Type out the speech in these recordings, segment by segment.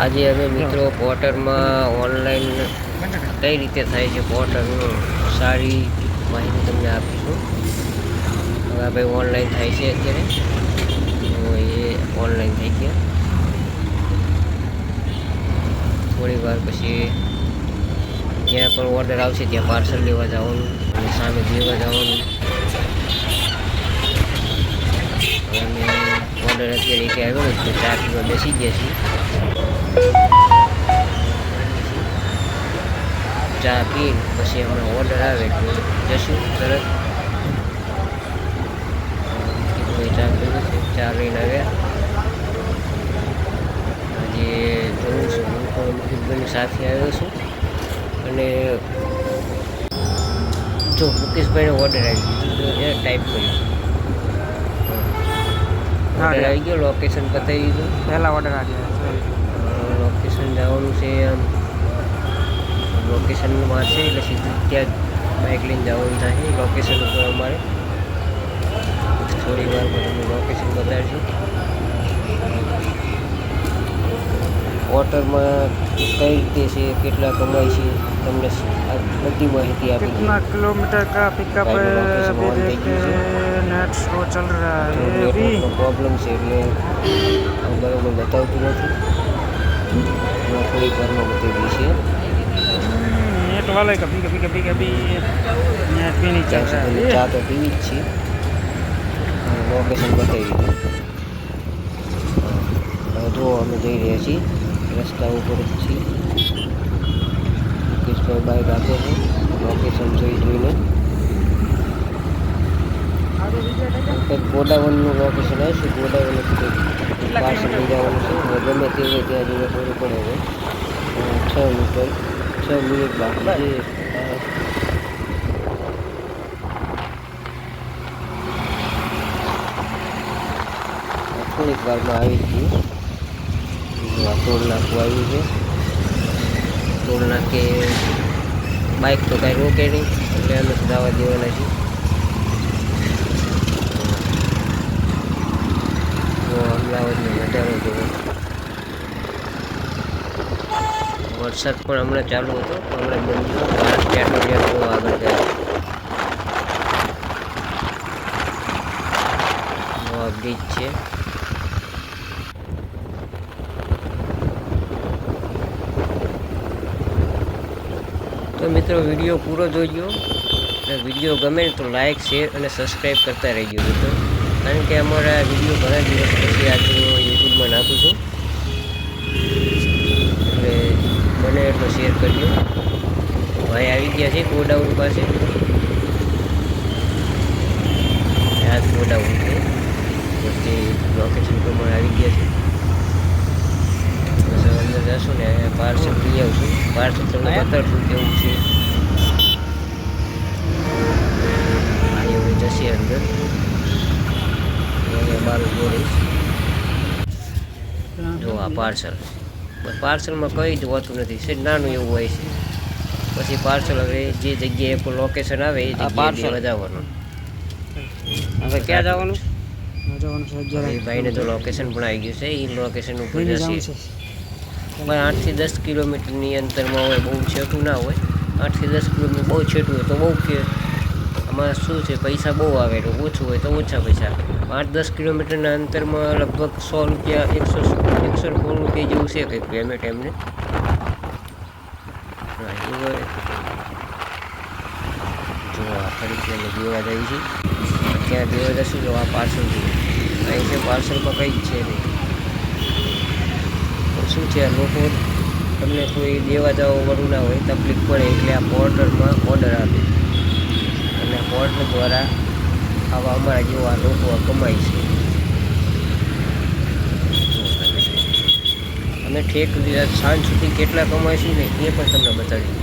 આજે અમે મિત્રો પોર્ટરમાં ઓનલાઈન કઈ રીતે થાય છે પોર્ટરનું સારી માહિતી તમને આપીશું. હવે ભાઈ ઓનલાઈન થાય છે અત્યારે, તો એ ઓનલાઈન થઈ ગયા. થોડી વાર પછી જ્યાં પણ ઓર્ડર આવશે ત્યાં પાર્સલ લેવા જવાનું અને સામે દેવા જવાનું. અને ઓર્ડર અત્યારે કે આવ્યો ને તો ચા પીવા બેસી ગયા છીએ. ચા પી પછી હમણાં ઓર્ડર આવે તો જશું તરત. ચા પીવું છે, ચા લઈને આવ્યા. આજે જોઉં છું, હું પણ મુકેશભાઈની સાથે આવ્યો છું. અને જો મુકેશભાઈને ઓર્ડર આવી ગયો એ ટાઈપ કર્યું, ઓર્ડર આવી ગયો, લોકેશન બતાવી દીધું. પહેલા ઓર્ડર આવ્યો, લોકેશન જવાનું છે. આમ લોકેશનમાં છે એટલે સીધું ત્યાં બાઇક લઈને જવાનું થાય. લોકેશન ઉપર અમારે થોડી વાર તમને લોકેશન બતાવીશું. ઓર્ડરમાં કઈ રીતે છે, કેટલા કમાય છે, તમને બધી માહિતી આપી. कितना किलोमीटर का पिकअप नेट शो चल रहा है अभी प्रॉब्लम છે એટલે બરાબર બતાવતું નથી. થોડીક વારમાં બતાવી છે. नेट वाले कभी कभी कभी कभी नेट भी नहीं चल रहा है. ચા તો પીવી જ છે. લોકેશન બતાવી દીધું. જો અમે જઈ રહ્યા છીએ, રસ્તા ઉપર જ છીએ. મુકેશભાઈ બાઇક આપે છે, લોકેશન જોઈને કંઈક ગોડાઉનનું લોકેશન આવશે. ગોડાઉનથી પાર્સલ લઈ જવાનું છે. ગમે તે હોય ત્યાં જઈને થોડું પડે હોય. 6 મિનિટ બાકી છે. થોડીક વારમાં આવી જ ગયું. ટોલ નાખવું આવ્યું છે. ટોલ નાખે બાઇક તો કાંઈ રોકે નહીં એટલે અમે તો દાવા દેવાના છીએ. તો અમદાવાદનો નજારો જોવો. વરસાદ પણ હમણાં ચાલુ હતો, હમણાં બંધ થયો. પેટ્રોલિયમ બહુ આગળ જાય. નવા બ્રિજ છે. તો મિત્રો વિડીયો પૂરો જોઈજો. અને વિડીયો ગમે તો લાઇક, શેર અને સબસ્ક્રાઈબ કરતા રહેજો મિત્રો. કારણ કે અમારા વિડીયો ઘણા દિવસ પછી આજે યુટ્યુબમાં નાખું છું, એટલે બને એટલો શેર કરજો. ભાઈ આવી ગયા છે ગોડાઉન પાસે. આ જ ગોડાઉન છે, પછી લોકેશન પ્રમાણે આવી ગયા છે. બસ અંદર જશું ને પાર્સલ લઈ આવશું. પાર્સલ તમને બતાડશું કેવું છે. ભાઈ હવે જશે અંદર. મારું બોલીશ જો આ પાર્સલ. પાર્સલમાં કંઈ જ હોતું નથી, છે નાનું એવું હોય છે. પછી પાર્સલ હવે જે જગ્યાએ કોઈ લોકેશન આવે એ જગ્યાએ દેવા જવાનું. હવે ક્યાં જવાનું? ભાઈને તો લોકેશન પણ આવી ગયું છે, એ લોકેશન ઉપર જશે. 8 થી 10 કિલોમીટરની અંતરમાં હોય, બહુ છેટું ના હોય. 8 થી 10 કિલોમીટર બહુ છેટું હોય તો બહુ કે આમાં શું છે, પૈસા બહુ આવે. ઓછું હોય તો ઓછા પૈસા. 8-10 કિલોમીટરના અંતરમાં લગભગ 100 રૂપિયા, 100 રૂપિયા જેવું છે કંઈક પેમેન્ટ એમને. જો આ ફરીથી અમે દેવા જઈએ છીએ. ત્યાં દેવા જશું તો આ પાર્સલ અહીં છે. પાર્સલમાં કંઈ જ છે નહીં. શું છે, આ લોકો તમને કોઈ દેવા જવાવાળું ના હોય, તકલીફ પડે એટલે આ પોર્ટરમાં ઓર્ડર આપે અને પોર્ટર દ્વારા આવા અમારા જેવા લોકો કમાય છે. અમે ઠેક સાંજ સુધી કેટલા કમાઈશું ને એ પણ તમને બતાવી.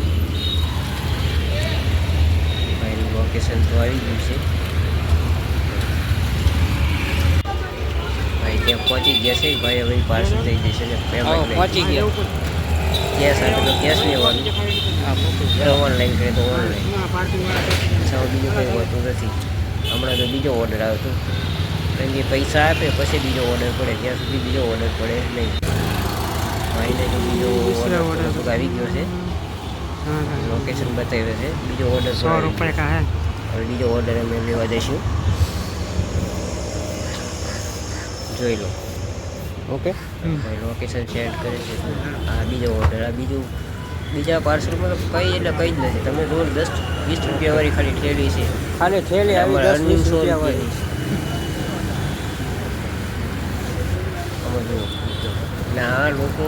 ભાઈનું લોકેશન તો આવી ગયું છે. ભાઈ ત્યાં પહોંચી ગયા છે. ભાઈ હવે પાર્સલ થઈ જશે ને પેમેન્ટ પહોંચી ગયા. કેશ આપે તો કેશ લેવાનું, ઓનલાઈન કરે તો ઓનલાઈન. બીજું કંઈ હોતું નથી. હમણાં તો બીજો ઓર્ડર આવ્યો હતો, કારણ કે પૈસા આપે પછી બીજો ઓર્ડર પડે, ત્યાં સુધી બીજો ઓર્ડર પડે નહીં. ભાઈને જો બીજો दूसरा ઓર્ડર order. આવી ગયો છે, हाँ हाँ લોકેશન બતાવ્યું છે, બીજો ઓર્ડર 100 रुपये का है હવે બીજો ઓર્ડર અમે લેવા જઈશું, જોઈ લો. ઓકે ભાઈ લોકેશન સેન્ડ કરે છે. આ બીજો ઓર્ડર, આ બીજા પાર્સલમાં તો કંઈ એટલે કંઈ જ નથી. તમે રોજ 10-20 રૂપિયાવાળી ખાલી ઠેલી છે, खाली ठेली આવી અમારે 10 earning 20 100 રૂપિયા વાળી રૂપિયાની છે. આમાં જુઓ એટલે આ લોકો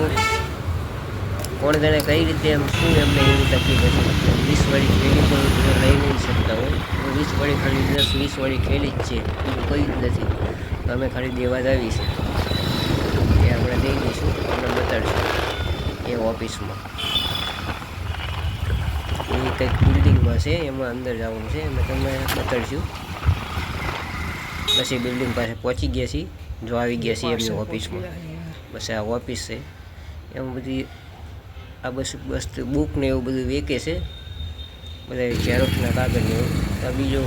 કોણ જાણે કઈ રીતે એમ શું એમને એવી તકલીફ હતી. 20 વાળી ઠેલી પણ લઈ નહીં શકતા હોય, 20 વાળી ખાલી 10-20 વાળી ઠેલી જ છે, બીજું કંઈ જ નથી. અમે ખાલી દેવા જ આવી છે, એ આપણે દઈ દઈશું, તમને બતાડીશું એ ઓફિસમાં. એ કંઈક બિલ્ડિંગમાં છે, એમાં અંદર જવાનું છે, અમે તમને બતાડીશું. બસ એ બિલ્ડિંગ પાસે પહોંચી ગયા છીએ, જો આવી ગયા છીએ એમની ઓફિસમાં. બસ આ ઓફિસ છે, એમાં બધી આ બસ બુક ને એવું બધું વેચે છે, બધા ઝેરોક્ષના કાગળ ને એવું. આ બીજો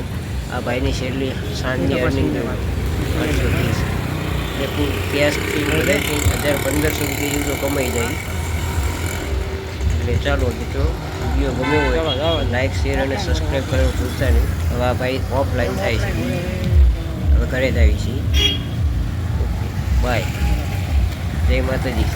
આ ભાઈની છેલ્લી સાંજની અર્નિંગ 830 એટલું કેશથી બધા 1000-1500 રૂપિયા જેટલું કમાઈ જાય. એટલે ચાલો મિત્રો, વિડીયો ગમ્યો હોય લાઈક શેર અને સબસ્ક્રાઈબ કરવાનું ભૂલતા નહીં. હવે આ ભાઈ ઓફલાઈન થાય છે, હવે ઘરે જ આવી છીએ. ઓકે બાય, જય માતાજી.